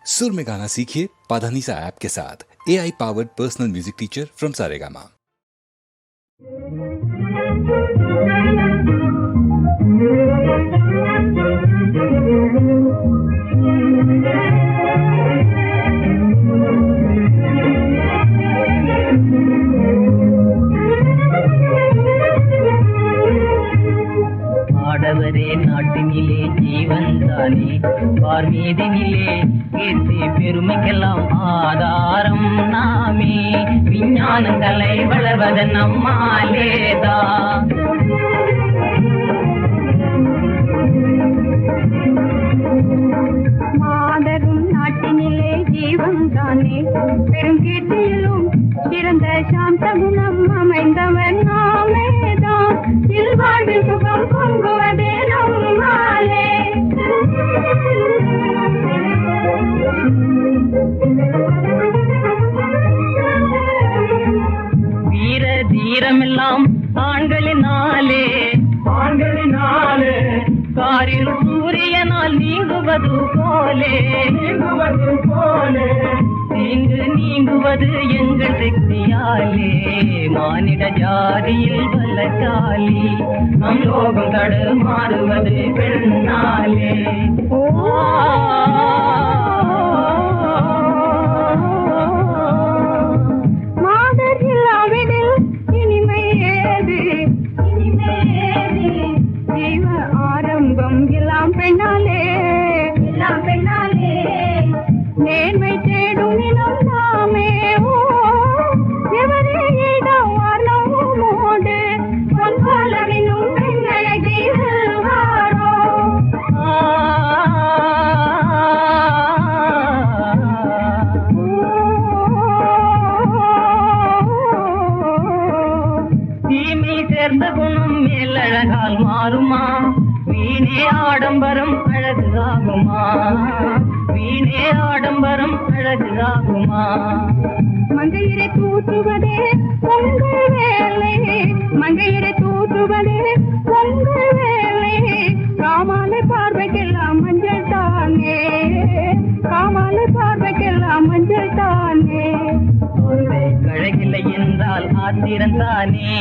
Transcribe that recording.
सुर में गाना सीखिए पाधानीसा ऐप के साथ। AI powered personal music teacher from Saregama. ஆடவரே நாட்டினிலே ஜீவன் தானே, பார்மீதினிலே கீர்த்தி பெருமைக்கெல்லாம் ஆதாரம் நாமே. விஞ்ஞானங்களை வளர்வது நம்மாலேதா. மாதரும் நாட்டினிலே ஜீவன் தானே, பெரும் கீர்த்தியிலும் சிறந்த சாந்த குணம் அமைந்தவன் நாமேதான். இல்வாழ்வில் சுகம் பொங்குவதே நம்மாலே. வீர தீரமெல்லாம் ஆண்களினாலே காரில் சூரியனால் நீங்குவது போலே தீங்கு நீங்குவது எங்கள் சக்தியாலே. மானிட ஜாதியில் பலசாலி நம் லோகம் தடுமாறுவது பெண்ணாலே. மாதர் இல்லாவிடில் இனிமை ஏது, ஜீவ ஆரம்பம் எல்லாம் பெண்ணாலே. நேர்மை தேடும் நிலம் நாமே. எவரே இடவானோடு பொன்போலவினும் பெண்ணழகி வாரோ. தீமை சேர்ந்த குணம் மேலழகால் மாறுமா? வீணே ஆடம்பரம் அழகாகுமா? வீணே ஆடம்பரம் அழகாகுமா? மங்கையரை தூற்றுவதே உங்கள் வேலை, மங்கையரை தூற்றுவதே உங்கள் வேலை. காமாலை பார்வைக்கெல்லாம் மஞ்சள் தானே, காமாலை பார்வைக்கெல்லாம் மஞ்சள் தானே. கழகில்லை என்றால் ஆத்திரந்தானே.